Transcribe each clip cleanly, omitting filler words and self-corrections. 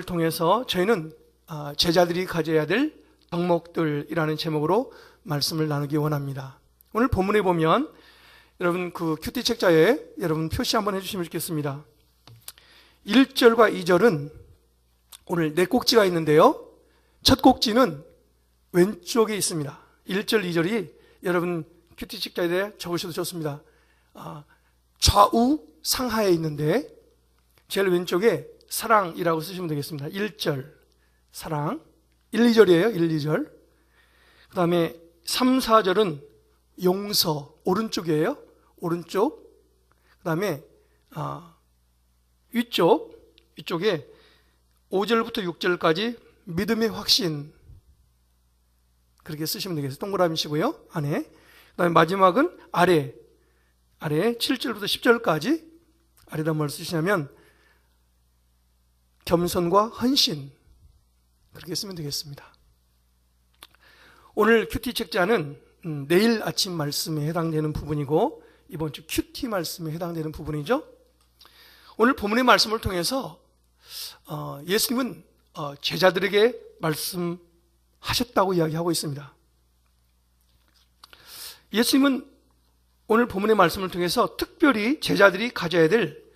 통해서 저희는 제자들이 가져야 될 덕목들이라는 제목으로 말씀을 나누기 원합니다. 오늘 본문에 보면 여러분 그 큐티 책자에 여러분 표시 한번 해주시면 좋겠습니다. 1절과 2절은 오늘 네 꼭지가 있는데요, 첫 꼭지는 왼쪽에 있습니다. 1절, 2절이 여러분 큐티 책자에 적으셔도 좋습니다. 좌우 상하에 있는데 제일 왼쪽에 사랑이라고 쓰시면 되겠습니다. 1절 사랑, 1, 2절이에요. 1, 2절. 그 다음에 3, 4절은 용서, 오른쪽이에요. 오른쪽. 그 다음에 위쪽에 5절부터 6절까지 믿음의 확신, 그렇게 쓰시면 되겠어요. 동그라미 치고요, 안에. 그 다음에 마지막은 아래 7절부터 10절까지 아래다 뭘 쓰시냐면 겸손과 헌신, 그렇게 쓰면 되겠습니다. 오늘 큐티 책자는 내일 아침 말씀에 해당되는 부분이고 이번 주 큐티 말씀에 해당되는 부분이죠. 오늘 본문의 말씀을 통해서 예수님은 제자들에게 말씀하셨다고 이야기하고 있습니다. 예수님은 오늘 본문의 말씀을 통해서 특별히 제자들이 가져야 될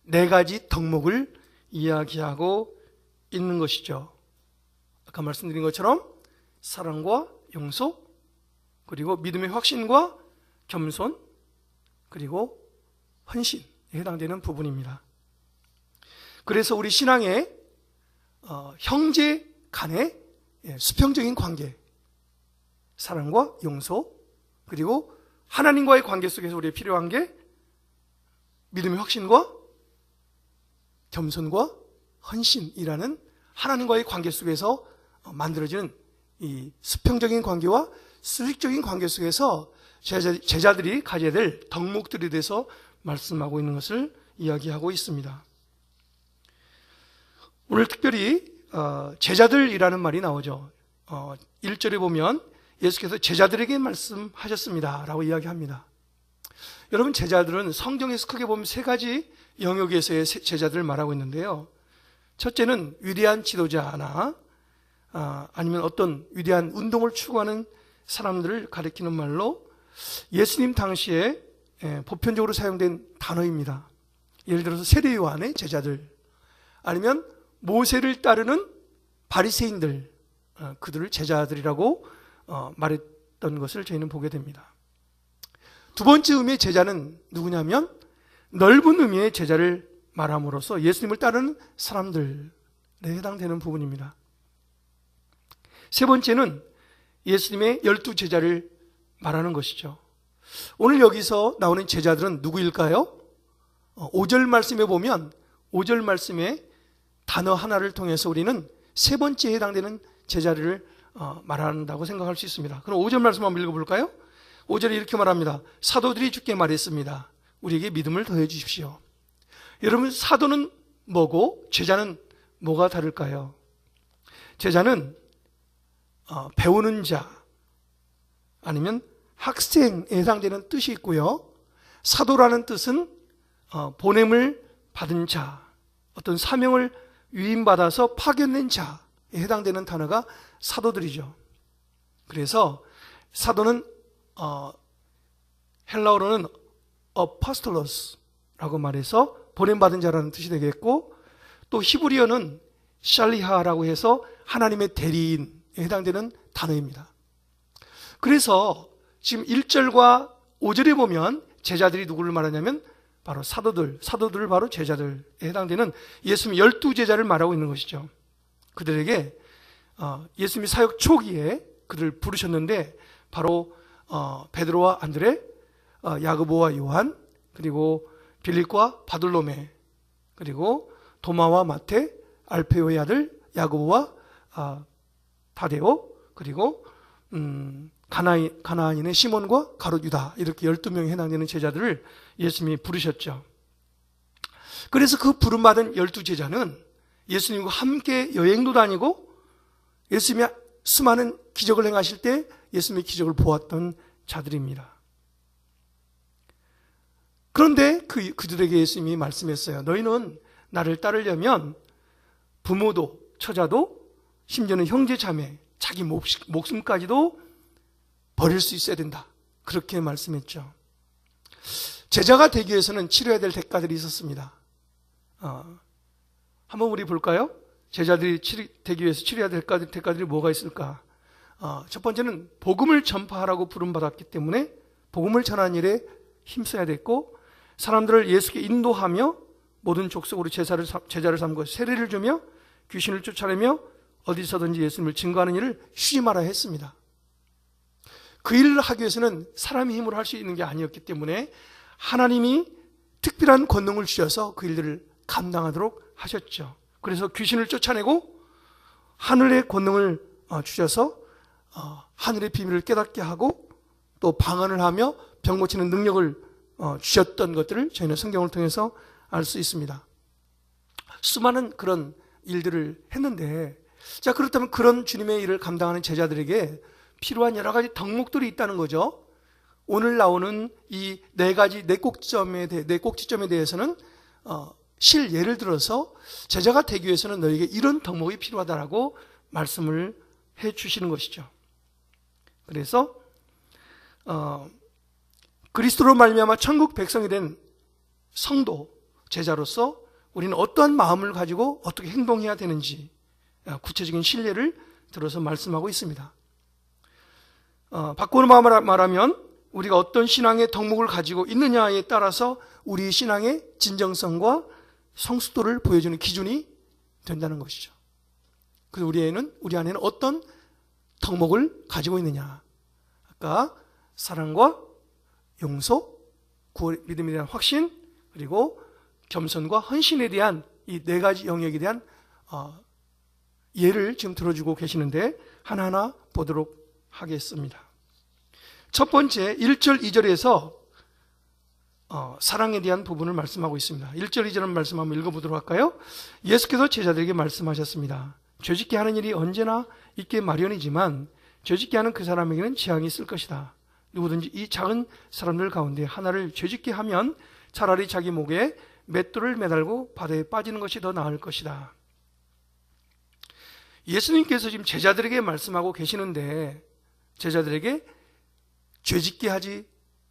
네 가지 덕목을 이야기하고 있는 것이죠. 아까 말씀드린 것처럼 사랑과 용서, 그리고 믿음의 확신과 겸손, 그리고 헌신에 해당되는 부분입니다. 그래서 우리 신앙의 형제 간의 수평적인 관계, 사랑과 용서, 그리고 하나님과의 관계 속에서 우리에 필요한 게 믿음의 확신과 겸손과 헌신이라는 하나님과의 관계 속에서 만들어지는 이 수평적인 관계와 수직적인 관계 속에서 제자들이 가져야 될 덕목들에 대해서 말씀하고 있는 것을 이야기하고 있습니다. 오늘 특별히 제자들이라는 말이 나오죠. 1절에 보면 예수께서 제자들에게 말씀하셨습니다 라고 이야기합니다. 여러분, 제자들은 성경에서 크게 보면 세 가지 영역에서의 제자들을 말하고 있는데요, 첫째는 위대한 지도자나 아니면 어떤 위대한 운동을 추구하는 사람들을 가리키는 말로 예수님 당시에 보편적으로 사용된 단어입니다. 예를 들어서 세례 요한의 제자들, 아니면 모세를 따르는 바리새인들, 그들을 제자들이라고 말했던 것을 저희는 보게 됩니다. 두 번째 의미의 제자는 누구냐면 넓은 의미의 제자를 말함으로써 예수님을 따르는 사람들에 해당되는 부분입니다. 세 번째는 예수님의 12제자를 말하는 것이죠. 오늘 여기서 나오는 제자들은 누구일까요? 5절 말씀에 보면 5절 말씀에 단어 하나를 통해서 우리는 세 번째에 해당되는 제자를 말한다고 생각할 수 있습니다. 그럼 5절 말씀 한번 읽어볼까요? 5절에 이렇게 말합니다. 사도들이 주께 말했습니다. 우리에게 믿음을 더해 주십시오. 여러분, 사도는 뭐고 제자는 뭐가 다를까요? 제자는 배우는 자, 아니면 학생에 해당되는 뜻이 있고요, 사도라는 뜻은 보냄을 받은 자, 어떤 사명을 위임받아서 파견된 자에 해당되는 단어가 사도들이죠. 그래서 사도는 헬라어로는 apostolos 라고 말해서 보냄받은 자라는 뜻이 되겠고, 또 히브리어는 샬리하라고 해서 하나님의 대리인에 해당되는 단어입니다. 그래서 지금 1절과 5절에 보면 제자들이 누구를 말하냐면 바로 사도들 바로 제자들에 해당되는 예수님 12제자를 말하고 있는 것이죠. 그들에게 예수님이 사역 초기에 그들을 부르셨는데 바로 베드로와 안드레, 야고보와 요한, 그리고 빌립과 바돌로메, 그리고 도마와 마테, 알페오의 아들 야고보와 다데오, 그리고 가나안인의 시몬과 가룟 유다, 이렇게 12명에 해당되는 제자들을 예수님이 부르셨죠. 그래서 그 부름받은 12제자는 예수님과 함께 여행도 다니고 예수님이 수많은 기적을 행하실 때 예수님의 기적을 보았던 자들입니다. 그런데 그들에게 예수님이 말씀했어요. 너희는 나를 따르려면 부모도 처자도 심지어는 형제 자매 자기 목숨까지도 버릴 수 있어야 된다. 그렇게 말씀했죠. 제자가 되기 위해서는 치러야 될 대가들이 있었습니다. 한번 우리 볼까요? 제자들이 되기 위해서 치러야 될 대가들이 뭐가 있을까? 첫 번째는 복음을 전파하라고 부름받았기 때문에 복음을 전하는 일에 힘써야 됐고, 사람들을 예수께 인도하며 모든 족속으로 제자를 삼고 세례를 주며 귀신을 쫓아내며 어디서든지 예수님을 증거하는 일을 쉬지 말아야 했습니다. 그 일을 하기 위해서는 사람의 힘으로 할 수 있는 게 아니었기 때문에 하나님이 특별한 권능을 주셔서 그 일들을 감당하도록 하셨죠. 그래서 귀신을 쫓아내고 하늘의 권능을 주셔서 하늘의 비밀을 깨닫게 하고 또 방언을 하며 병 고치는 능력을 주셨던 것들을 저희는 성경을 통해서 알 수 있습니다. 수많은 그런 일들을 했는데, 자, 그렇다면 그런 주님의 일을 감당하는 제자들에게 필요한 여러 가지 덕목들이 있다는 거죠. 오늘 나오는 이 네 꼭지점에 대해서는 실예를 들어서 제자가 되기 위해서는 너에게 이런 덕목이 필요하다라고 말씀을 해 주시는 것이죠. 그래서 그리스도로 말미암아 천국 백성이 된 성도, 제자로서 우리는 어떠한 마음을 가지고 어떻게 행동해야 되는지 구체적인 실례를 들어서 말씀하고 있습니다. 바꾸는 마음으로 말하면 우리가 어떤 신앙의 덕목을 가지고 있느냐에 따라서 우리 신앙의 진정성과 성숙도를 보여주는 기준이 된다는 것이죠. 그래서 우리 안에는 어떤 덕목을 가지고 있느냐. 아까 사랑과 용서, 믿음에 대한 확신, 그리고 겸손과 헌신에 대한 이 네 가지 영역에 대한 예를 지금 들어주고 계시는데 하나하나 보도록 하겠습니다. 첫 번째 1절 2절에서 사랑에 대한 부분을 말씀하고 있습니다. 1절 2절 말씀 한번 읽어보도록 할까요? 예수께서 제자들에게 말씀하셨습니다. 죄짓게 하는 일이 언제나 있게 마련이지만 죄짓게 하는 그 사람에게는 재앙이 있을 것이다. 누구든지 이 작은 사람들 가운데 하나를 죄짓게 하면 차라리 자기 목에 맷돌을 매달고 바다에 빠지는 것이 더 나을 것이다. 예수님께서 지금 제자들에게 말씀하고 계시는데 제자들에게 죄짓게 하지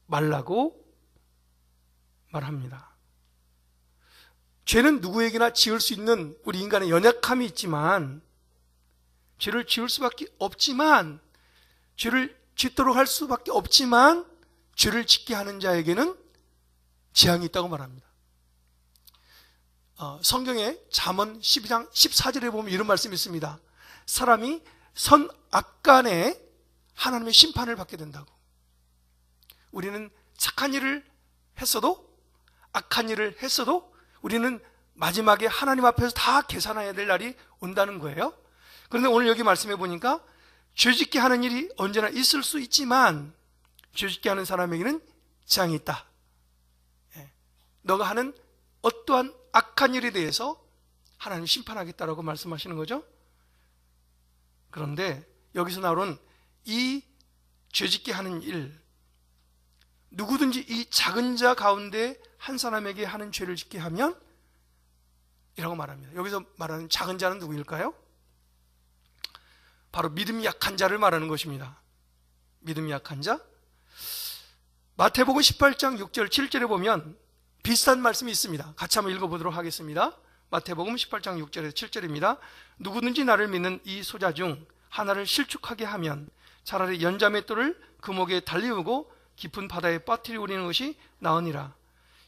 말라고 말합니다. 죄는 누구에게나 지을 수 있는 우리 인간의 연약함이 있지만, 죄를 지을 수밖에 없지만, 죄를 짓도록 할 수밖에 없지만 죄를 짓게 하는 자에게는 재앙이 있다고 말합니다. 성경에 잠언 12장 14절에 보면 이런 말씀이 있습니다. 사람이 선악간에 하나님의 심판을 받게 된다고. 우리는 착한 일을 했어도 악한 일을 했어도 우리는 마지막에 하나님 앞에서 다 계산해야 될 날이 온다는 거예요. 그런데 오늘 여기 말씀해 보니까 죄짓게 하는 일이 언제나 있을 수 있지만 죄짓게 하는 사람에게는 재앙이 있다. 너가 하는 어떠한 악한 일에 대해서 하나님 심판하겠다라고 말씀하시는 거죠. 그런데 여기서 나오는 이 죄짓게 하는 일, 누구든지 이 작은 자 가운데 한 사람에게 하는 죄를 짓게 하면 이라고 말합니다. 여기서 말하는 작은 자는 누구일까요? 바로 믿음이 약한 자를 말하는 것입니다. 믿음이 약한 자. 마태복음 18장 6절 7절에 보면 비슷한 말씀이 있습니다. 같이 한번 읽어보도록 하겠습니다. 마태복음 18장 6절에서 7절입니다. 누구든지 나를 믿는 이 소자 중 하나를 실축하게 하면 차라리 연자맷돌을 그 목에 달리우고 깊은 바다에 빠뜨리우리는 것이 나으니라.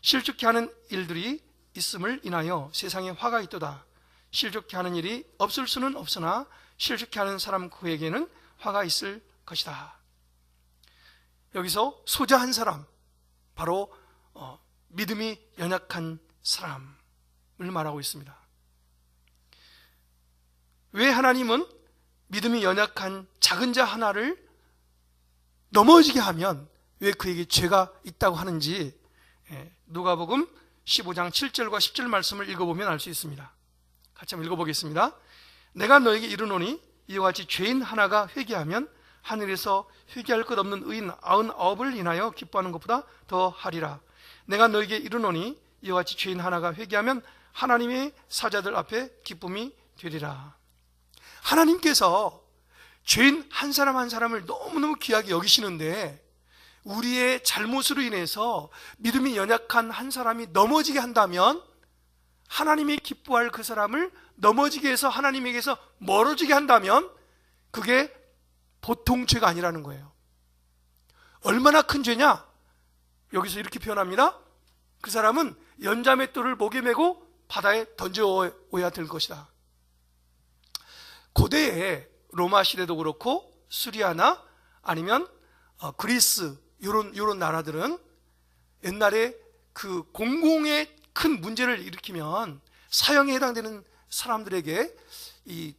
실축케 하는 일들이 있음을 인하여 세상에 화가 있도다. 실족케 하는 일이 없을 수는 없으나 실족케 하는 사람 그에게는 화가 있을 것이다. 여기서 소자 한 사람, 바로 믿음이 연약한 사람을 말하고 있습니다. 왜 하나님은 믿음이 연약한 작은 자 하나를 넘어지게 하면 왜 그에게 죄가 있다고 하는지 누가복음 15장 7절과 10절 말씀을 읽어보면 알 수 있습니다. 같이 한번 읽어보겠습니다. 내가 너에게 이르노니 이와 같이 죄인 하나가 회개하면 하늘에서 회개할 것 없는 의인 99을 인하여 기뻐하는 것보다 더 하리라. 내가 너에게 이르노니 이와 같이 죄인 하나가 회개하면 하나님의 사자들 앞에 기쁨이 되리라. 하나님께서 죄인 한 사람 한 사람을 너무너무 귀하게 여기시는데 우리의 잘못으로 인해서 믿음이 연약한 한 사람이 넘어지게 한다면 하나님이 기뻐할 그 사람을 넘어지게 해서 하나님에게서 멀어지게 한다면 그게 보통 죄가 아니라는 거예요. 얼마나 큰 죄냐? 여기서 이렇게 표현합니다. 그 사람은 연자맷돌을 목에 메고 바다에 던져오야 될 것이다. 고대에 로마 시대도 그렇고 수리아나 아니면 그리스 요런 나라들은 옛날에 그 공공의 큰 문제를 일으키면 사형에 해당되는 사람들에게 이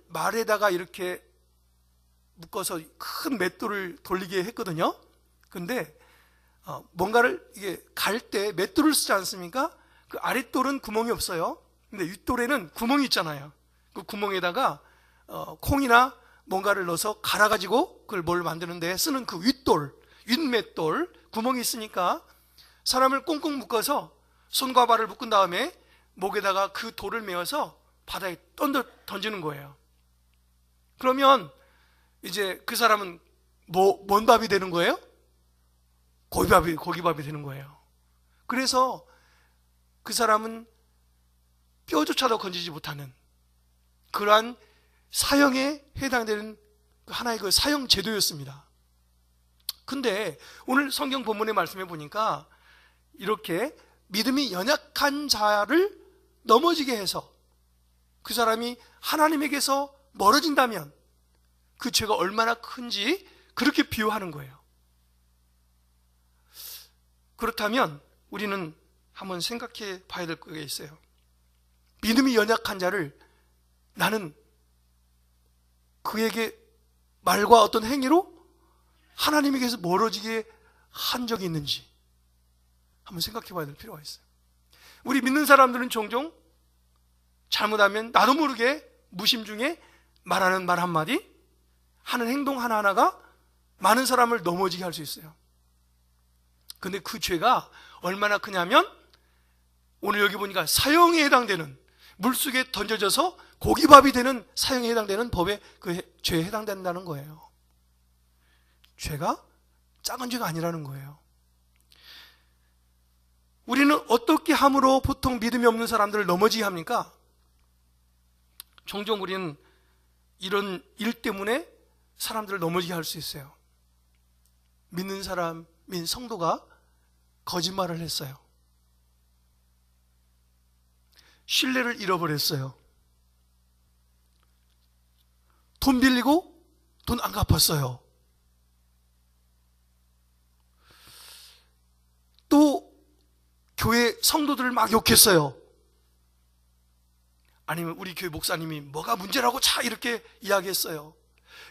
말에다가 이렇게 묶어서 큰 맷돌을 돌리게 했거든요. 근데 뭔가를 이게 갈 때 맷돌을 쓰지 않습니까? 그 아랫돌은 구멍이 없어요. 근데 윗돌에는 구멍이 있잖아요. 그 구멍에다가 콩이나 뭔가를 넣어서 갈아가지고 그걸 뭘 만드는데 쓰는 그 윗맷돌 구멍이 있으니까 사람을 꽁꽁 묶어서 손과 발을 묶은 다음에 목에다가 그 돌을 메어서 바다에 던지는 거예요. 그러면 이제 그 사람은 뭔 밥이 되는 거예요? 고기밥이 되는 거예요. 그래서 그 사람은 뼈조차도 건지지 못하는 그러한 사형에 해당되는 하나의 그 사형 제도였습니다. 근데 오늘 성경 본문의 말씀에 보니까 이렇게 믿음이 연약한 자를 넘어지게 해서 그 사람이 하나님에게서 멀어진다면 그 죄가 얼마나 큰지 그렇게 비유하는 거예요. 그렇다면 우리는 한번 생각해 봐야 될 게 있어요. 믿음이 연약한 자를 나는 그에게 말과 어떤 행위로 하나님에게서 멀어지게 한 적이 있는지 한번 생각해 봐야 될 필요가 있어요. 우리 믿는 사람들은 종종 잘못하면 나도 모르게 무심 중에 말하는 말 한마디, 하는 행동 하나하나가 많은 사람을 넘어지게 할 수 있어요. 근데 그 죄가 얼마나 크냐면 오늘 여기 보니까 사형에 해당되는, 물속에 던져져서 고기밥이 되는 사형에 해당되는 법에 그 죄에 해당된다는 거예요. 죄가 작은 죄가 아니라는 거예요. 우리는 어떻게 함으로 보통 믿음이 없는 사람들을 넘어지게 합니까? 종종 우리는 이런 일 때문에 사람들을 넘어지게 할 수 있어요. 믿는 사람인 성도가 거짓말을 했어요. 신뢰를 잃어버렸어요. 돈 빌리고 돈 안 갚았어요. 또 교회 성도들을 막 욕했어요. 아니면 우리 교회 목사님이 뭐가 문제라고 이렇게 이야기했어요.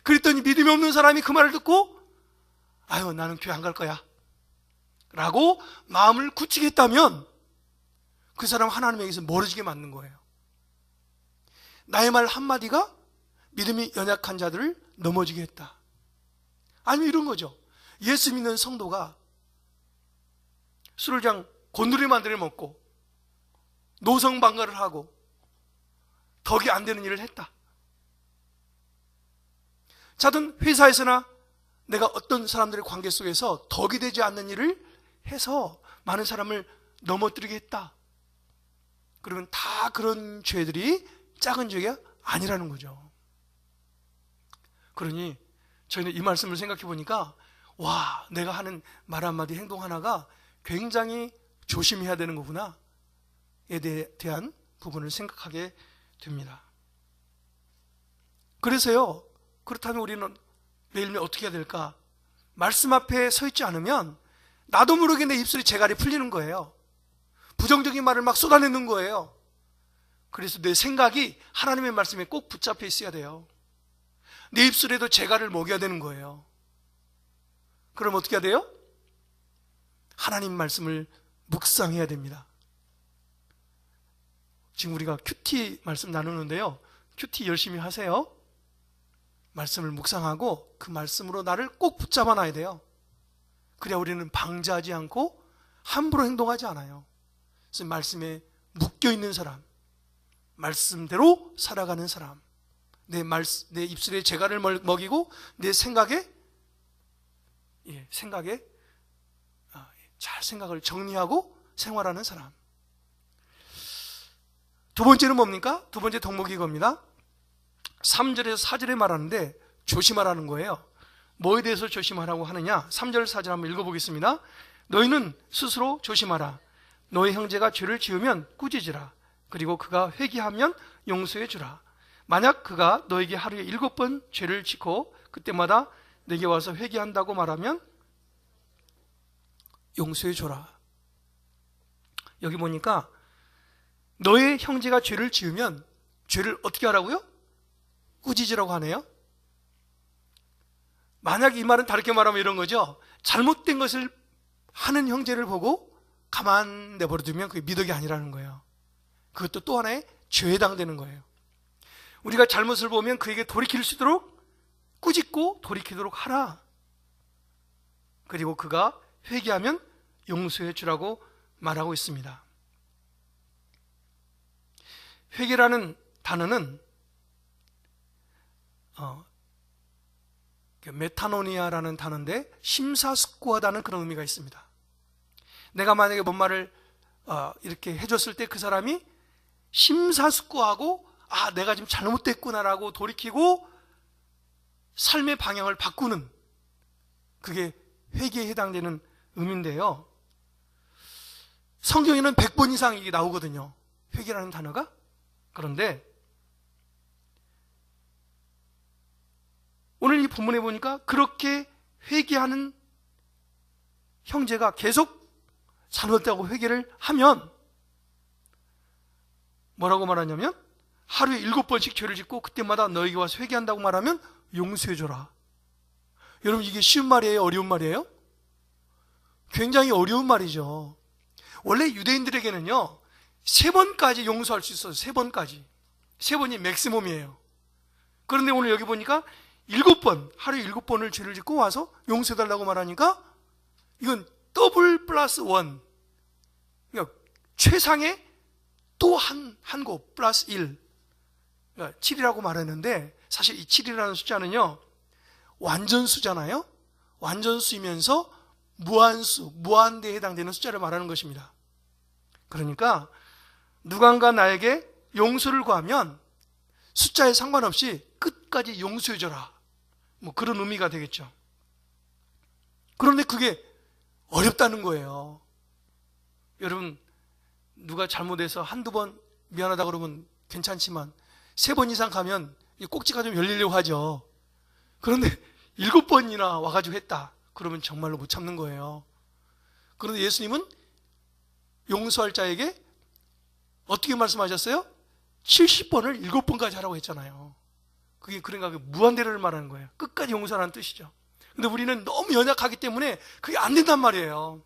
그랬더니 믿음이 없는 사람이 그 말을 듣고 아유 나는 교회 안 갈 거야 라고 마음을 굳히게 했다면 그 사람 하나님에게서 멀어지게 맞는 거예요. 나의 말 한마디가 믿음이 연약한 자들을 넘어지게 했다. 아니면 이런 거죠. 예수 믿는 성도가 술을 그냥 곤드레 만들어 먹고 노성방가를 하고 덕이 안 되는 일을 했다. 자든 회사에서나 내가 어떤 사람들의 관계 속에서 덕이 되지 않는 일을 해서 많은 사람을 넘어뜨리게 했다. 그러면 다 그런 죄들이 작은 죄가 아니라는 거죠. 그러니 저희는 이 말씀을 생각해 보니까 와, 내가 하는 말 한마디 행동 하나가 굉장히 조심해야 되는 거구나에 대한 부분을 생각하게 됩니다. 그래서요, 그렇다면 우리는 매일매일 어떻게 해야 될까? 말씀 앞에 서 있지 않으면 나도 모르게 내 입술이 재갈이 풀리는 거예요. 부정적인 말을 막 쏟아내는 거예요. 그래서 내 생각이 하나님의 말씀에 꼭 붙잡혀 있어야 돼요. 내 입술에도 재갈을 먹여야 되는 거예요. 그럼 어떻게 해야 돼요? 하나님 말씀을 묵상해야 됩니다. 지금 우리가 큐티 말씀 나누는데요, 큐티 열심히 하세요. 말씀을 묵상하고 그 말씀으로 나를 꼭 붙잡아 놔야 돼요. 그래야 우리는 방자하지 않고 함부로 행동하지 않아요. 그래서 말씀에 묶여있는 사람, 말씀대로 살아가는 사람, 내 입술에 재갈을 먹이고 내 생각에 잘 생각을 정리하고 생활하는 사람. 두 번째는 뭡니까? 두 번째 덕목이 이겁니다. 3절에서 4절에 말하는데 조심하라는 거예요. 뭐에 대해서 조심하라고 하느냐? 3절 4절 한번 읽어보겠습니다. 너희는 스스로 조심하라. 너희 형제가 죄를 지으면 꾸짖으라. 그리고 그가 회개하면 용서해 주라. 만약 그가 너에게 하루에 7번 죄를 짓고 그때마다 내게 와서 회개한다고 말하면 용서해 줘라. 여기 보니까 너의 형제가 죄를 지으면 죄를 어떻게 하라고요? 꾸짖으라고 하네요. 만약 이 말은 다르게 말하면 이런 거죠. 잘못된 것을 하는 형제를 보고 가만 내버려두면 그게 미덕이 아니라는 거예요. 그것도 또 하나의 죄에 해당되는 거예요. 우리가 잘못을 보면 그에게 돌이킬 수 있도록 꾸짖고 돌이키도록 하라. 그리고 그가 회개하면 용서해 주라고 말하고 있습니다. 회개라는 단어는 메타노니아라는 단어인데 심사숙고하다는 그런 의미가 있습니다. 내가 만약에 뭔 말을 이렇게 해줬을 때 그 사람이 심사숙고하고 내가 지금 잘못됐구나라고 돌이키고 삶의 방향을 바꾸는, 그게 회개에 해당되는 의미인데요. 성경에는 100번 이상 이게 나오거든요, 회개라는 단어가. 그런데 오늘 이 본문에 보니까 그렇게 회개하는 형제가 계속 잘못했다고 회개를 하면 뭐라고 말하냐면 하루에 7번씩 죄를 짓고 그때마다 너에게 와서 회개한다고 말하면 용서해줘라. 여러분, 이게 쉬운 말이에요? 어려운 말이에요? 굉장히 어려운 말이죠. 원래 유대인들에게는요 3번까지 용서할 수 있어요. 3번까지. 3번이 맥시멈이에요. 그런데 오늘 여기 보니까 7번, 하루에 7번을 죄를 짓고 와서 용서해달라고 말하니까 이건 더블 플러스 원, 그러니까 최상의 또 한 곱 플러스 1, 그러니까 7이라고 말했는데 사실 이 7이라는 숫자는요 완전수잖아요. 완전수이면서 무한수, 무한대에 해당되는 숫자를 말하는 것입니다. 그러니까 누군가 나에게 용서를 구하면 숫자에 상관없이 끝까지 용서해줘라, 뭐 그런 의미가 되겠죠. 그런데 그게 어렵다는 거예요. 여러분, 누가 잘못해서 한두 번 미안하다 그러면 괜찮지만 3번 이상 가면 꼭지가 좀 열리려고 하죠. 그런데 7번이나 와가지고 했다 그러면 정말로 못 참는 거예요. 그런데 예수님은 용서할 자에게 어떻게 말씀하셨어요? 70번을 7번까지 하라고 했잖아요. 그게 그러니까 무한대를 말하는 거예요. 끝까지 용서하라는 뜻이죠. 근데 우리는 너무 연약하기 때문에 그게 안 된단 말이에요.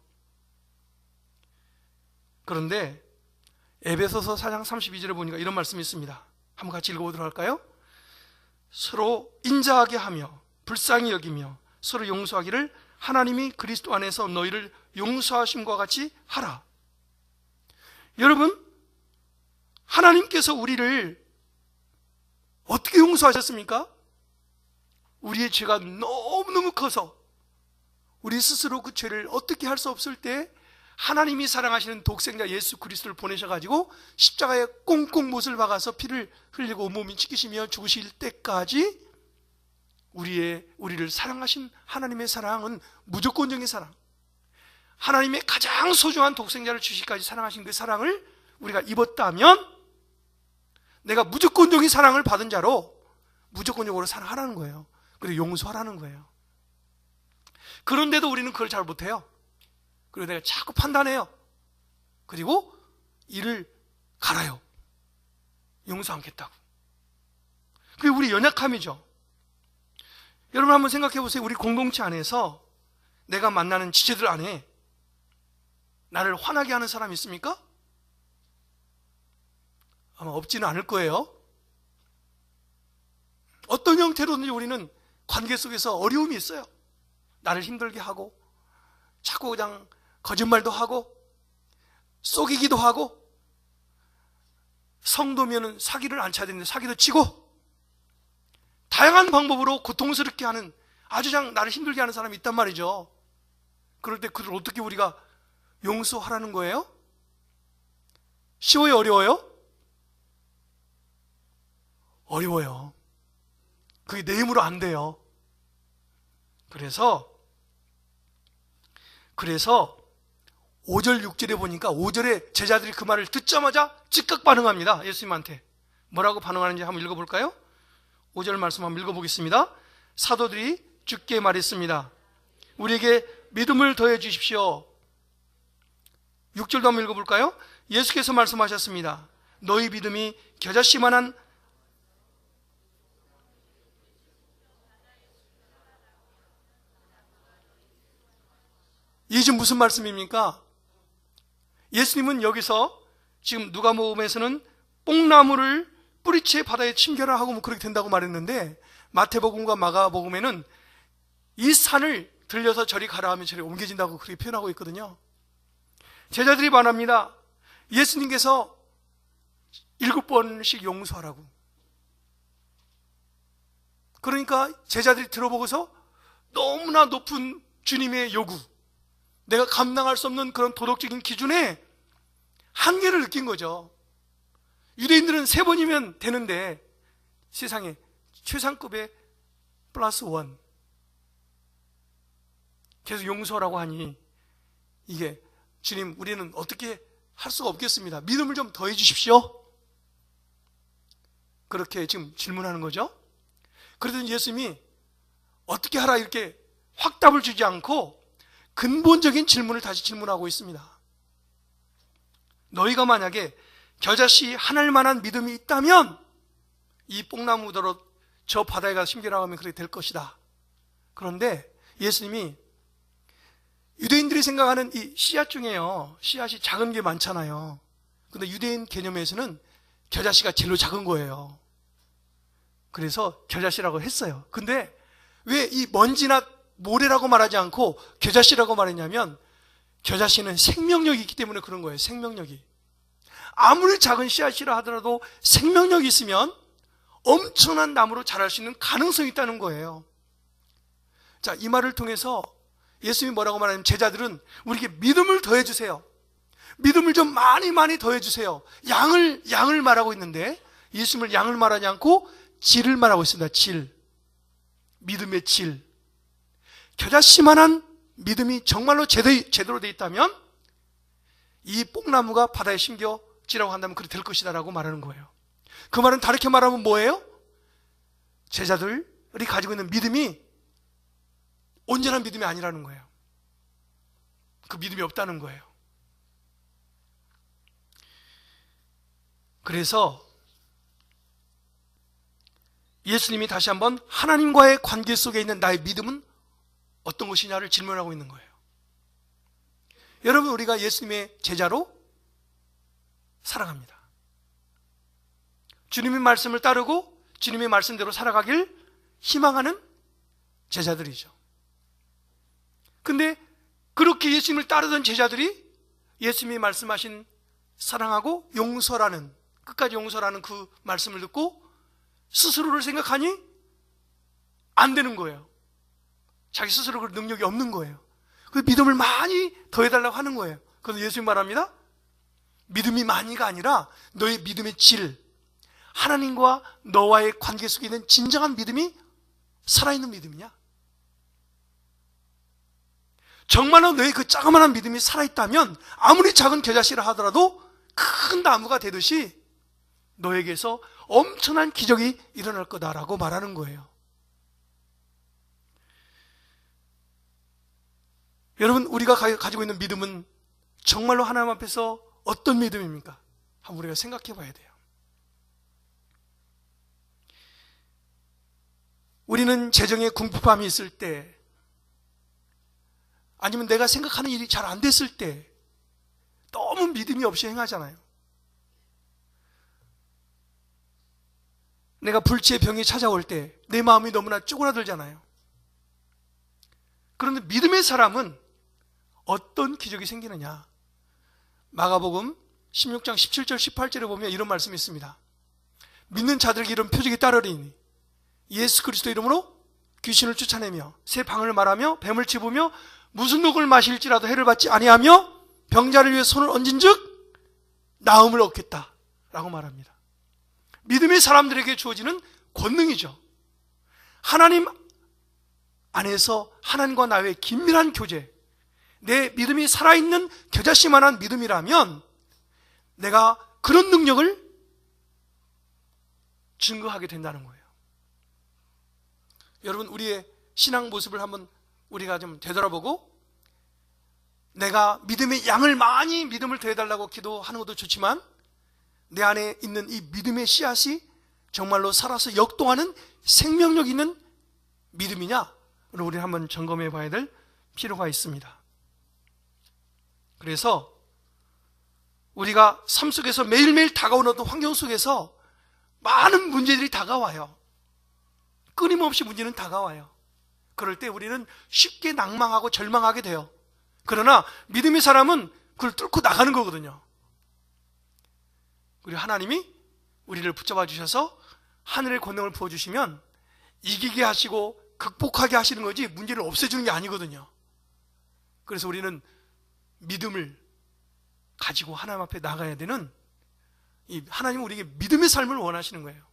그런데 에베소서 4장 32절에 보니까 이런 말씀이 있습니다. 한번 같이 읽어보도록 할까요? 서로 인자하게 하며 불쌍히 여기며 서로 용서하기를 하나님이 그리스도 안에서 너희를 용서하심과 같이 하라. 여러분, 하나님께서 우리를 어떻게 용서하셨습니까? 우리의 죄가 너무너무 커서 우리 스스로 그 죄를 어떻게 할 수 없을 때 하나님이 사랑하시는 독생자 예수 그리스도를 보내셔가지고 십자가에 꽁꽁 못을 박아서 피를 흘리고 온몸이 찢기시며 죽으실 때까지 우리를 사랑하신 하나님의 사랑은 무조건적인 사랑, 하나님의 가장 소중한 독생자를 주시기까지 사랑하신 그 사랑을 우리가 입었다면 내가 무조건적인 사랑을 받은 자로 무조건적으로 사랑하라는 거예요. 그리고 용서하라는 거예요. 그런데도 우리는 그걸 잘 못해요. 그리고 내가 자꾸 판단해요. 그리고 이를 갈아요. 용서 않겠다고. 그게 우리 연약함이죠. 여러분 한번 생각해 보세요. 우리 공동체 안에서 내가 만나는 지체들 안에 나를 화나게 하는 사람이 있습니까? 아마 없지는 않을 거예요. 어떤 형태로든지 우리는 관계 속에서 어려움이 있어요. 나를 힘들게 하고 자꾸 그냥 거짓말도 하고 속이기도 하고 성도면은 사기를 안 쳐야 되는데 사기도 치고, 다양한 방법으로 고통스럽게 하는, 아주 나를 힘들게 하는 사람이 있단 말이죠. 그럴 때 그들 어떻게 우리가 용서하라는 거예요? 쉬워요, 어려워요? 어려워요. 그게 내 힘으로 안 돼요. 그래서 5절 6절에 보니까 5절에 제자들이 그 말을 듣자마자 즉각 반응합니다. 예수님한테 뭐라고 반응하는지 한번 읽어볼까요? 5절 말씀 한번 읽어보겠습니다. 사도들이 주께 말했습니다. 우리에게 믿음을 더해 주십시오. 6절도 한번 읽어볼까요? 예수께서 말씀하셨습니다. 너희 믿음이 겨자씨만한 이게 지금 무슨 말씀입니까? 예수님은 여기서 지금 누가복음에서는 뽕나무를 뿌리채 바다에 침겨라 하고 뭐 그렇게 된다고 말했는데, 마태복음과 마가복음에는 이 산을 들려서 저리 가라 하면 저리 옮겨진다고 그렇게 표현하고 있거든요. 제자들이 말합니다. 예수님께서 7번씩 용서하라고. 그러니까 제자들이 들어보고서 너무나 높은 주님의 요구, 내가 감당할 수 없는 그런 도덕적인 기준에 한계를 느낀 거죠. 유대인들은 3번이면 되는데 세상에 최상급의 플러스 1 계속 용서라고 하니, 이게 주님, 우리는 어떻게 할 수가 없겠습니다. 믿음을 좀 더해 주십시오. 그렇게 지금 질문하는 거죠. 그러더니 예수님이 어떻게 하라 이렇게 확답을 주지 않고 근본적인 질문을 다시 질문하고 있습니다. 너희가 만약에 겨자씨 하나일 만한 믿음이 있다면 이 뽕나무더러 저 바다에 가서 심기라고 하면 그렇게 될 것이다. 그런데 예수님이 유대인들이 생각하는 이 씨앗 중에요, 씨앗이 작은 게 많잖아요. 근데 유대인 개념에서는 겨자씨가 제일 작은 거예요. 그래서 겨자씨라고 했어요. 근데 왜 이 먼지나 모래라고 말하지 않고 겨자씨라고 말했냐면, 겨자씨는 생명력이 있기 때문에 그런 거예요. 생명력이. 아무리 작은 씨앗이라 하더라도 생명력이 있으면 엄청난 나무로 자랄 수 있는 가능성이 있다는 거예요. 자, 이 말을 통해서 예수님이 뭐라고 말하냐면, 제자들은 우리에게 믿음을 더해 주세요. 믿음을 좀 많이 더해 주세요. 양을 말하고 있는데, 예수님을 양을 말하지 않고 질을 말하고 있습니다. 질. 믿음의 질. 겨자씨만한 믿음이 정말로 제대로 되어 있다면 이 뽕나무가 바다에 심겨지라고 한다면 그렇게 될 것이다 라고 말하는 거예요. 그 말은 다르게 말하면 뭐예요? 제자들이 가지고 있는 믿음이 온전한 믿음이 아니라는 거예요. 그 믿음이 없다는 거예요. 그래서 예수님이 다시 한번 하나님과의 관계 속에 있는 나의 믿음은 어떤 것이냐를 질문하고 있는 거예요. 여러분, 우리가 예수님의 제자로 살아갑니다. 주님의 말씀을 따르고 주님의 말씀대로 살아가길 희망하는 제자들이죠. 근데 그렇게 예수님을 따르던 제자들이 예수님이 말씀하신 사랑하고 용서라는, 끝까지 용서라는 그 말씀을 듣고 스스로를 생각하니 안 되는 거예요. 자기 스스로 그 능력이 없는 거예요. 그 믿음을 많이 더해달라고 하는 거예요. 그래서 예수님 말합니다. 믿음이 많이가 아니라 너의 믿음의 질, 하나님과 너와의 관계 속에 있는 진정한 믿음이 살아있는 믿음이냐? 정말로 너의 그 자그마한 믿음이 살아있다면 아무리 작은 겨자씨라 하더라도 큰 나무가 되듯이 너에게서 엄청난 기적이 일어날 거다라고 말하는 거예요. 여러분, 우리가 가지고 있는 믿음은 정말로 하나님 앞에서 어떤 믿음입니까? 한번 우리가 생각해 봐야 돼요. 우리는 재정에 궁핍함이 있을 때, 아니면 내가 생각하는 일이 잘 안 됐을 때 너무 믿음이 없이 행하잖아요. 내가 불치의 병이 찾아올 때 내 마음이 너무나 쪼그라들잖아요. 그런데 믿음의 사람은 어떤 기적이 생기느냐? 마가복음 16장 17절 18절에 보면 이런 말씀이 있습니다. 믿는 자들에게 이런 표적이 따르리니 예수 그리스도 이름으로 귀신을 쫓아내며 새 방언을 말하며 뱀을 짚으며 무슨 독을 마실지라도 해를 받지 아니하며 병자를 위해 손을 얹은즉 나음을 얻겠다 라고 말합니다. 믿음의 사람들에게 주어지는 권능이죠. 하나님 안에서 하나님과 나의 긴밀한 교제, 내 믿음이 살아있는 겨자씨만한 믿음이라면 내가 그런 능력을 증거하게 된다는 거예요. 여러분, 우리의 신앙 모습을 한번 우리가 좀 되돌아보고, 내가 믿음의 양을 많이 믿음을 더해달라고 기도하는 것도 좋지만 내 안에 있는 이 믿음의 씨앗이 정말로 살아서 역동하는 생명력 있는 믿음이냐, 우리는 한번 점검해 봐야 될 필요가 있습니다. 그래서 우리가 삶 속에서 매일매일 다가오는 어떤 환경 속에서 많은 문제들이 다가와요. 끊임없이 문제는 다가와요. 그럴 때 우리는 쉽게 낭망하고 절망하게 돼요. 그러나 믿음의 사람은 그걸 뚫고 나가는 거거든요. 그리고 하나님이 우리를 붙잡아 주셔서 하늘의 권능을 부어주시면 이기게 하시고 극복하게 하시는 거지 문제를 없애주는 게 아니거든요. 그래서 우리는 믿음을 가지고 하나님 앞에 나가야 되는, 이 하나님은 우리에게 믿음의 삶을 원하시는 거예요.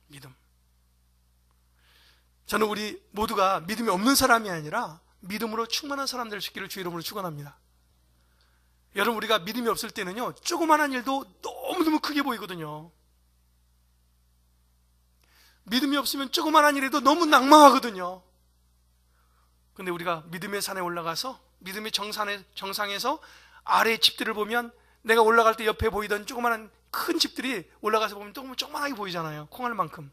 믿음. 저는 우리 모두가 믿음이 없는 사람이 아니라 믿음으로 충만한 사람 될 수 있기를 주의 이름으로 축원합니다. 여러분, 우리가 믿음이 없을 때는요, 조그만한 일도 너무너무 크게 보이거든요. 믿음이 없으면 조그만한 일에도 너무 낭망하거든요. 근데 우리가 믿음의 산에 올라가서 믿음의 정상에서 아래의 집들을 보면 내가 올라갈 때 옆에 보이던 조그만한 큰 집들이 올라가서 보면 너무 조그만하게 보이잖아요. 콩알만큼.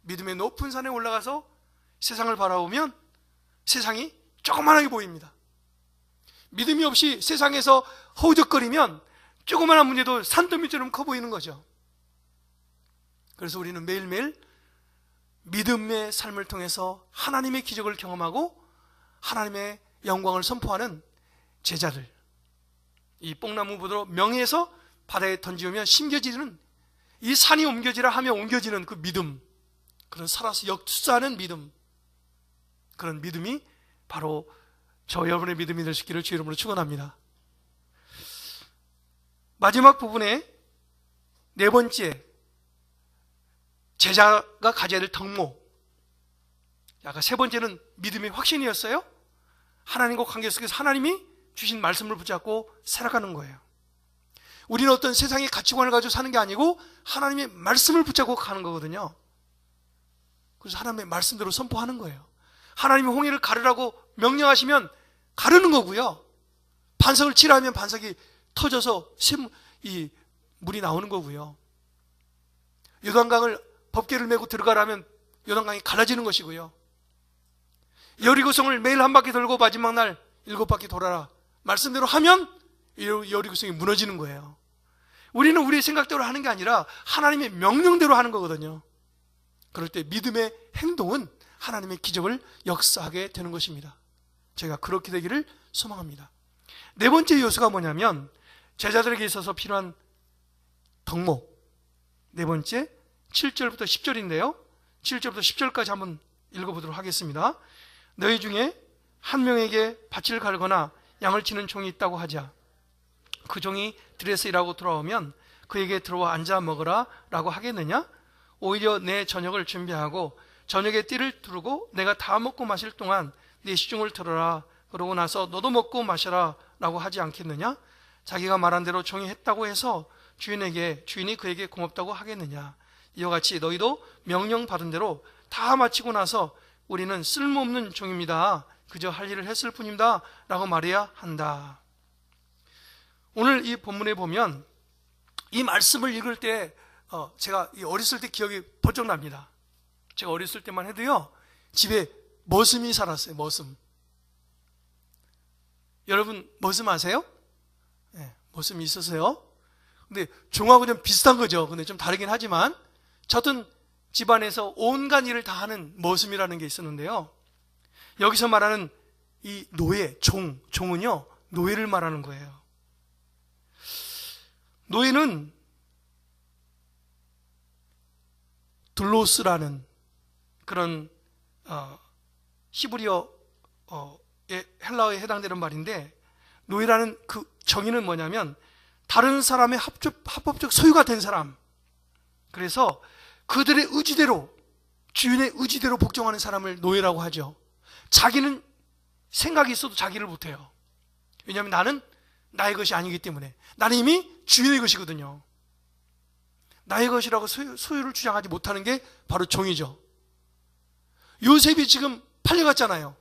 믿음의 높은 산에 올라가서 세상을 바라보면 세상이 조그만하게 보입니다. 믿음이 없이 세상에서 허우적거리면 조그만한 문제도 산더미처럼 커 보이는 거죠. 그래서 우리는 매일매일 믿음의 삶을 통해서 하나님의 기적을 경험하고 하나님의 영광을 선포하는 제자들, 이 뽕나무 부드러 명예에서 바다에 던지면 심겨지는, 이 산이 옮겨지라 하며 옮겨지는 그 믿음, 그런 살아서 역수하는 믿음, 그런 믿음이 바로 저 여러분의 믿음이 될 수 있기를 주의 이름으로 축원합니다. 마지막 부분에 네 번째, 제자가 가져야 될 덕목. 아까 세 번째는 믿음의 확신이었어요. 하나님과 관계 속에서 하나님이 주신 말씀을 붙잡고 살아가는 거예요. 우리는 어떤 세상의 가치관을 가지고 사는 게 아니고 하나님의 말씀을 붙잡고 가는 거거든요. 그래서 하나님의 말씀대로 선포하는 거예요. 하나님이 홍해를 가르라고 명령하시면 가르는 거고요. 반석을 치라 하면 반석이 터져서 이 물이 나오는 거고요. 요단강을 법궤를 메고 들어가라면 요단강이 갈라지는 것이고요. 여리고성을 매일 한 바퀴 돌고 마지막 날 7바퀴 돌아라 말씀대로 하면 여리고성이 무너지는 거예요. 우리는 우리의 생각대로 하는 게 아니라 하나님의 명령대로 하는 거거든요. 그럴 때 믿음의 행동은 하나님의 기적을 역사하게 되는 것입니다. 제가 그렇게 되기를 소망합니다. 네 번째 요소가 뭐냐면 제자들에게 있어서 필요한 덕목. 네 번째 7절부터 10절인데요. 7절부터 10절까지 한번 읽어보도록 하겠습니다. 너희 중에 한 명에게 밭을 갈거나 양을 치는 종이 있다고 하자. 그 종이 들에서 일하고 돌아오면 그에게 들어와 앉아 먹으라 라고 하겠느냐? 오히려 내 저녁을 준비하고 저녁에 띠를 두르고 내가 다 먹고 마실 동안 내 시중을 들어라. 그러고 나서 너도 먹고 마셔라 라고 하지 않겠느냐? 자기가 말한 대로 종이 했다고 해서 주인이 그에게 고맙다고 하겠느냐? 이와 같이 너희도 명령받은 대로 다 마치고 나서 우리는 쓸모없는 종입니다. 그저 할 일을 했을 뿐입니다. 라고 말해야 한다. 오늘 이 본문에 보면 이 말씀을 읽을 때 제가 어렸을 때 기억이 번쩍 납니다. 제가 어렸을 때만 해도요, 집에 머슴이 살았어요. 머슴. 여러분 머슴 아세요? 네, 머슴이 있었어요. 근데 종하고 좀 비슷한 거죠. 근데 좀 다르긴 하지만 저 어떤 집안에서 온갖 일을 다 하는 머슴이라는 게 있었는데요. 여기서 말하는 이 노예, 종은요 노예를 말하는 거예요. 노예는 둘로스라는 그런 히브리어의 헬라어에 해당되는 말인데, 노예라는 그 정의는 뭐냐면 다른 사람의 합법적 소유가 된 사람, 그래서 그들의 의지대로, 주인의 의지대로 복종하는 사람을 노예라고 하죠. 자기는 생각이 있어도 자기를 못해요. 왜냐하면 나는 나의 것이 아니기 때문에. 나는 이미 주인의 것이거든요. 나의 것이라고 소유를 주장하지 못하는 게 바로 종이죠. 요셉이 지금 팔려갔잖아요.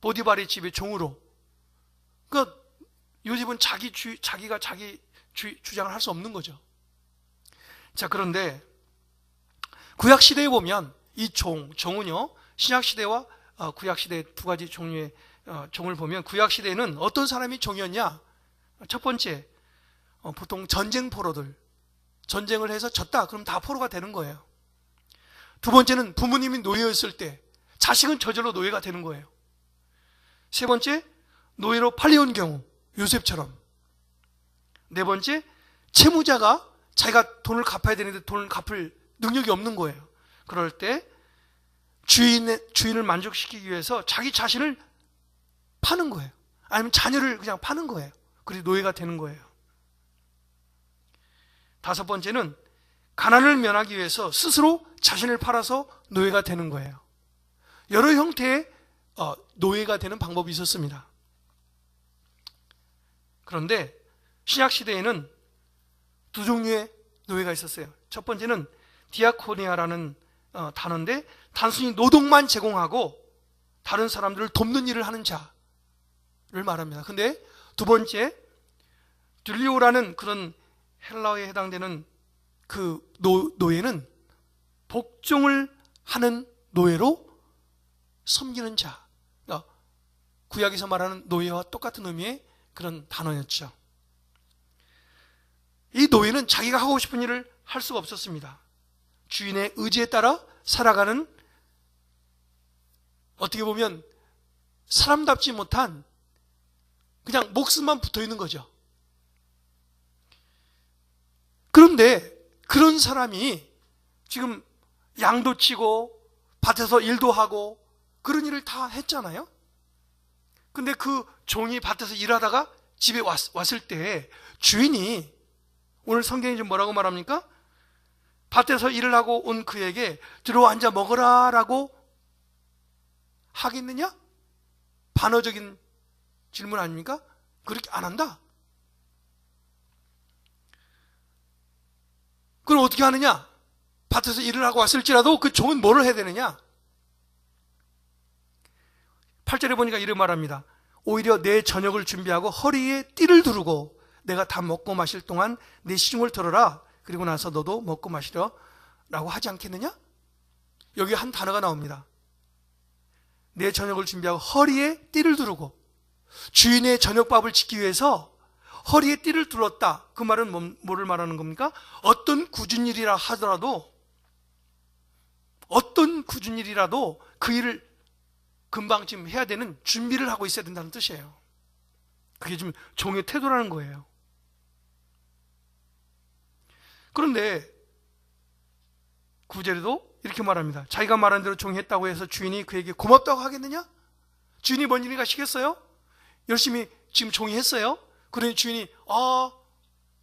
보디발의 집에 종으로. 그러니까 요셉은 자기가 자기 주장을 할 수 없는 거죠. 자, 그런데 구약시대에 보면 이 종은요, 신약시대와 구약시대 두 가지 종류의 종을 보면, 구약시대에는 어떤 사람이 종이었냐? 첫 번째, 보통 전쟁 포로들. 전쟁을 해서 졌다, 그럼 다 포로가 되는 거예요. 두 번째는 부모님이 노예였을 때 자식은 저절로 노예가 되는 거예요. 세 번째, 노예로 팔려온 경우, 요셉처럼. 네 번째, 채무자가 자기가 돈을 갚아야 되는데 돈을 갚을 능력이 없는 거예요. 그럴 때 주인을 만족시키기 위해서 자기 자신을 파는 거예요. 아니면 자녀를 그냥 파는 거예요. 그래서 노예가 되는 거예요. 다섯 번째는 가난을 면하기 위해서 스스로 자신을 팔아서 노예가 되는 거예요. 여러 형태의 노예가 되는 방법이 있었습니다. 그런데 신약시대에는 두 종류의 노예가 있었어요. 첫 번째는 디아코니아라는 단어인데, 단순히 노동만 제공하고 다른 사람들을 돕는 일을 하는 자를 말합니다. 근데 두 번째, 듈리오라는 그런 헬라어에 해당되는 그 노예는 복종을 하는 노예로 섬기는 자. 그러니까 구약에서 말하는 노예와 똑같은 의미의 그런 단어였죠. 이 노예는 자기가 하고 싶은 일을 할 수가 없었습니다. 주인의 의지에 따라 살아가는, 어떻게 보면 사람답지 못한 그냥 목숨만 붙어 있는 거죠. 그런데 그런 사람이 지금 양도 치고 밭에서 일도 하고 그런 일을 다 했잖아요. 근데 그 종이 밭에서 일하다가 집에 왔을 때 주인이, 오늘 성경이 지금 뭐라고 말합니까? 밭에서 일을 하고 온 그에게 들어와 앉아 먹어라 라고 하겠느냐? 반어적인 질문 아닙니까? 그렇게 안 한다. 그럼 어떻게 하느냐? 밭에서 일을 하고 왔을지라도 그 종은 뭐를 해야 되느냐? 8절에 보니까 이렇게 말합니다. 오히려 내 저녁을 준비하고 허리에 띠를 두르고 내가 다 먹고 마실 동안 내 시중을 들어라. 그리고 나서 너도 먹고 마시려 라고 하지 않겠느냐? 여기 한 단어가 나옵니다. 내 저녁을 준비하고 허리에 띠를 두르고. 주인의 저녁밥을 짓기 위해서 허리에 띠를 둘렀다. 그 말은 뭐를 말하는 겁니까? 어떤 굳은 일이라 하더라도, 어떤 굳은 일이라도 그 일을 금방쯤 해야 되는 준비를 하고 있어야 된다는 뜻이에요. 그게 지금 종의 태도라는 거예요. 그런데 9절에도 이렇게 말합니다. 자기가 말한 대로 종이 했다고 해서 주인이 그에게 고맙다고 하겠느냐? 주인이 뭔 일인가 시겠어요? 열심히 지금 종이 했어요. 그러니 주인이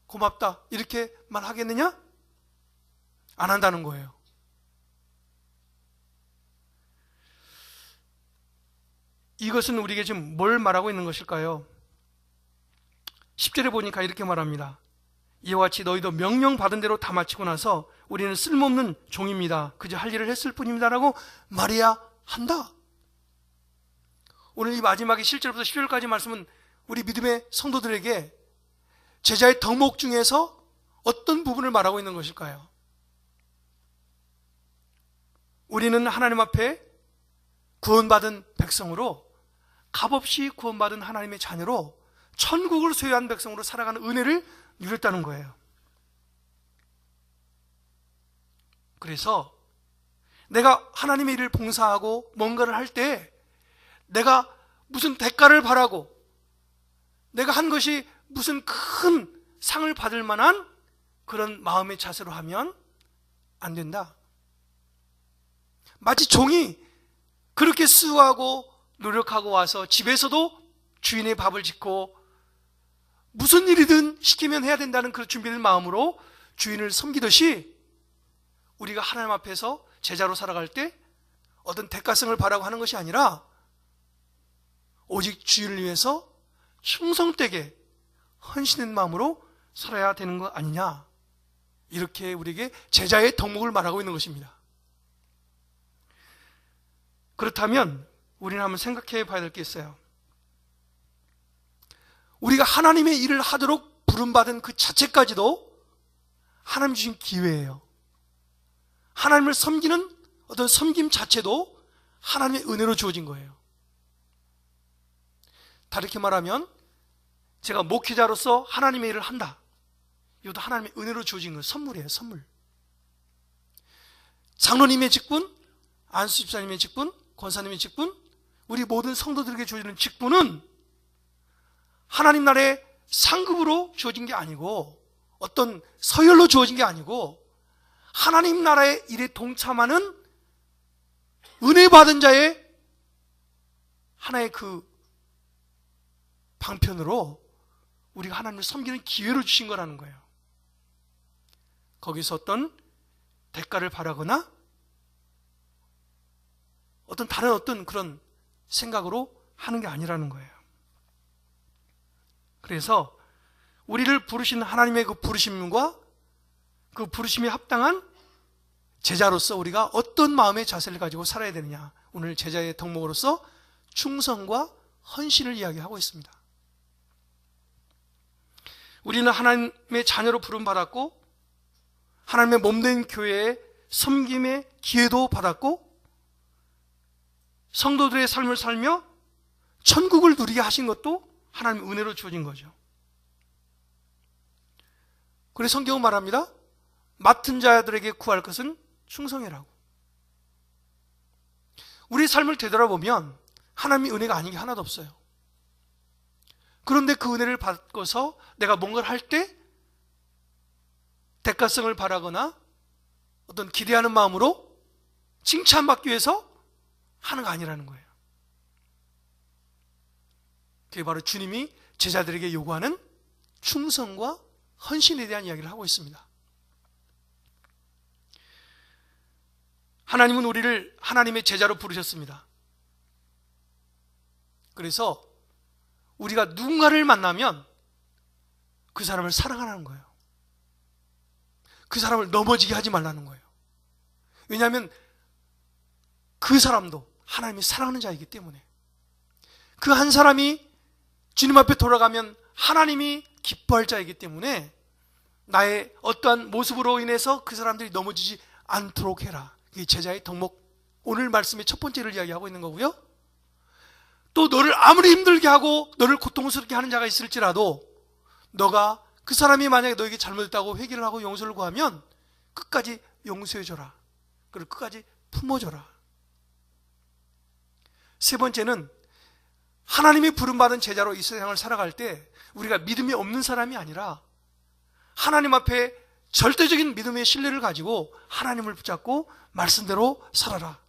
고맙다 이렇게만 하겠느냐? 안 한다는 거예요. 이것은 우리에게 지금 뭘 말하고 있는 것일까요? 10절에 보니까 이렇게 말합니다. 이와 같이 너희도 명령받은 대로 다 마치고 나서 우리는 쓸모없는 종입니다. 그저 할 일을 했을 뿐입니다 라고 말해야 한다. 오늘 이 마지막에 7절부터 10절까지 말씀은 우리 믿음의 성도들에게 제자의 덕목 중에서 어떤 부분을 말하고 있는 것일까요? 우리는 하나님 앞에 구원받은 백성으로, 값없이 구원받은 하나님의 자녀로, 천국을 소유한 백성으로 살아가는 은혜를 누렸다는 거예요. 그래서 내가 하나님의 일을 봉사하고 뭔가를 할 때 내가 무슨 대가를 바라고 내가 한 것이 무슨 큰 상을 받을 만한 그런 마음의 자세로 하면 안 된다. 마치 종이 그렇게 수고하고 노력하고 와서 집에서도 주인의 밥을 짓고 무슨 일이든 시키면 해야 된다는 그 준비된 마음으로 주인을 섬기듯이 우리가 하나님 앞에서 제자로 살아갈 때 어떤 대가성을 바라고 하는 것이 아니라 오직 주인을 위해서 충성되게 헌신된 마음으로 살아야 되는 것 아니냐, 이렇게 우리에게 제자의 덕목을 말하고 있는 것입니다. 그렇다면 우리는 한번 생각해 봐야 될 게 있어요. 우리가 하나님의 일을 하도록 부름받은 그 자체까지도 하나님 주신 기회예요. 하나님을 섬기는 어떤 섬김 자체도 하나님의 은혜로 주어진 거예요. 다르게 말하면 제가 목회자로서 하나님의 일을 한다, 이것도 하나님의 은혜로 주어진 거예요. 선물이에요, 선물. 장로님의 직분, 안수 집사님의 직분, 권사님의 직분, 우리 모든 성도들에게 주어지는 직분은 하나님 나라의 상급으로 주어진 게 아니고 어떤 서열로 주어진 게 아니고 하나님 나라의 일에 동참하는 은혜 받은 자의 하나의 그 방편으로 우리가 하나님을 섬기는 기회를 주신 거라는 거예요. 거기서 어떤 대가를 바라거나 어떤 다른 어떤 그런 생각으로 하는 게 아니라는 거예요. 그래서 우리를 부르신 하나님의 그 부르심과 그 부르심에 합당한 제자로서 우리가 어떤 마음의 자세를 가지고 살아야 되느냐, 오늘 제자의 덕목으로서 충성과 헌신을 이야기하고 있습니다. 우리는 하나님의 자녀로 부름받았고 하나님의 몸된 교회의 섬김의 기회도 받았고 성도들의 삶을 살며 천국을 누리게 하신 것도 하나님의 은혜로 주어진 거죠. 그래서 성경은 말합니다. 맡은 자들에게 구할 것은 충성이라고. 우리 삶을 되돌아보면 하나님의 은혜가 아닌 게 하나도 없어요. 그런데 그 은혜를 받고서 내가 뭔가를 할 때 대가성을 바라거나 어떤 기대하는 마음으로 칭찬받기 위해서 하는 거 아니라는 거예요. 그게 바로 주님이 제자들에게 요구하는 충성과 헌신에 대한 이야기를 하고 있습니다. 하나님은 우리를 하나님의 제자로 부르셨습니다. 그래서 우리가 누군가를 만나면 그 사람을 사랑하라는 거예요. 그 사람을 넘어지게 하지 말라는 거예요. 왜냐하면 그 사람도 하나님이 사랑하는 자이기 때문에, 그 한 사람이 주님 앞에 돌아가면 하나님이 기뻐할 자이기 때문에 나의 어떠한 모습으로 인해서 그 사람들이 넘어지지 않도록 해라. 이게 제자의 덕목, 오늘 말씀의 첫 번째를 이야기하고 있는 거고요. 또 너를 아무리 힘들게 하고 너를 고통스럽게 하는 자가 있을지라도 너가 그 사람이 만약에 너에게 잘못했다고 회개를 하고 용서를 구하면 끝까지 용서해줘라. 그리고 끝까지 품어줘라. 세 번째는 하나님이 부름받은 제자로 이 세상을 살아갈 때 우리가 믿음이 없는 사람이 아니라 하나님 앞에 절대적인 믿음의 신뢰를 가지고 하나님을 붙잡고 말씀대로 살아라.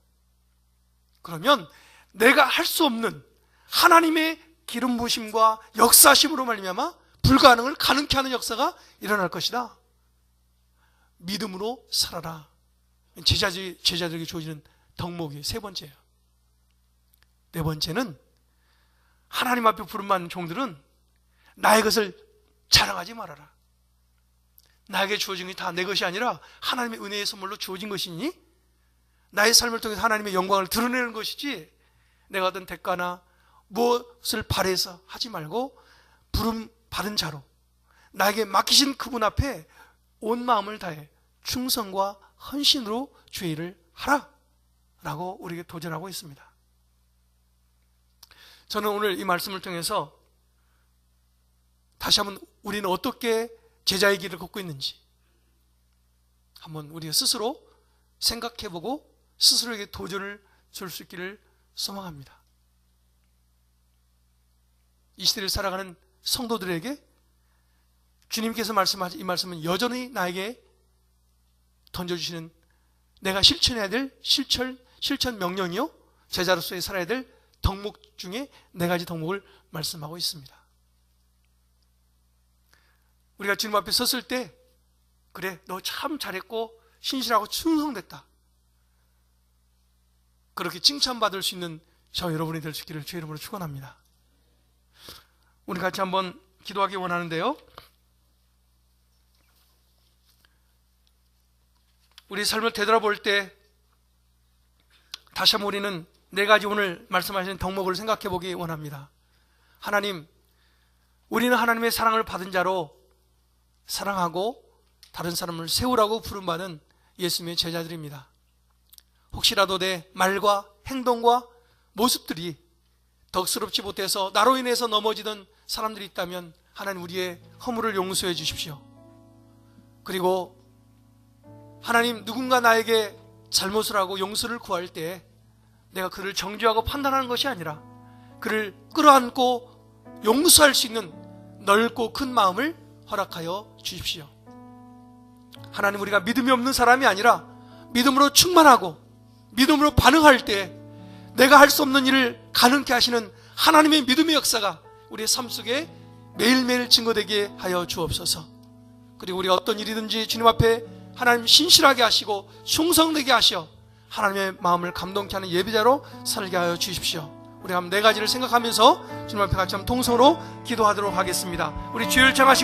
그러면 내가 할 수 없는 하나님의 기름 부으심과 역사심으로 말미암아 불가능을 가능케 하는 역사가 일어날 것이다. 믿음으로 살아라. 제자들에게 주어지는 덕목이 세 번째예요. 네 번째는 하나님 앞에 부름받는 종들은 나의 것을 자랑하지 말아라. 나에게 주어진 것이 다 내 것이 아니라 하나님의 은혜의 선물로 주어진 것이니 나의 삶을 통해서 하나님의 영광을 드러내는 것이지 내가 어떤 대가나 무엇을 바래서 하지 말고 부름 받은 자로 나에게 맡기신 그분 앞에 온 마음을 다해 충성과 헌신으로 주의 일을 하라 라고 우리에게 도전하고 있습니다. 저는 오늘 이 말씀을 통해서 다시 한번 우리는 어떻게 제자의 길을 걷고 있는지 한번 우리가 스스로 생각해보고 스스로에게 도전을 줄 수 있기를 소망합니다. 이 시대를 살아가는 성도들에게 주님께서 말씀하신 이 말씀은 여전히 나에게 던져주시는, 내가 실천해야 될 실천 명령이요, 제자로서의 살아야 될 덕목 중에 4가지 덕목을 말씀하고 있습니다. 우리가 주님 앞에 섰을 때, 그래, 너 참 잘했고 신실하고 충성됐다, 그렇게 칭찬받을 수 있는 저 여러분이 될 수 있기를 주의 이름으로 축원합니다. 우리 같이 한번 기도하기 원하는데요, 우리 삶을 되돌아볼 때 다시 한번 우리는 4가지 오늘 말씀하신 덕목을 생각해 보기 원합니다. 하나님, 우리는 하나님의 사랑을 받은 자로 사랑하고 다른 사람을 세우라고 부름받은 예수님의 제자들입니다. 혹시라도 내 말과 행동과 모습들이 덕스럽지 못해서 나로 인해서 넘어지던 사람들이 있다면 하나님, 우리의 허물을 용서해 주십시오. 그리고 하나님, 누군가 나에게 잘못을 하고 용서를 구할 때 내가 그를 정죄하고 판단하는 것이 아니라 그를 끌어안고 용서할 수 있는 넓고 큰 마음을 허락하여 주십시오. 하나님, 우리가 믿음이 없는 사람이 아니라 믿음으로 충만하고 믿음으로 반응할 때 내가 할 수 없는 일을 가능케 하시는 하나님의 믿음의 역사가 우리의 삶 속에 매일매일 증거되게 하여 주옵소서. 그리고 우리가 어떤 일이든지 주님 앞에 하나님 신실하게 하시고 충성되게 하시어 하나님의 마음을 감동케 하는 예배자로 살게 하여 주십시오. 우리 한번 4가지를 생각하면서 주님 앞에 같이 한번 통성으로 기도하도록 하겠습니다. 우리 주를 청하시고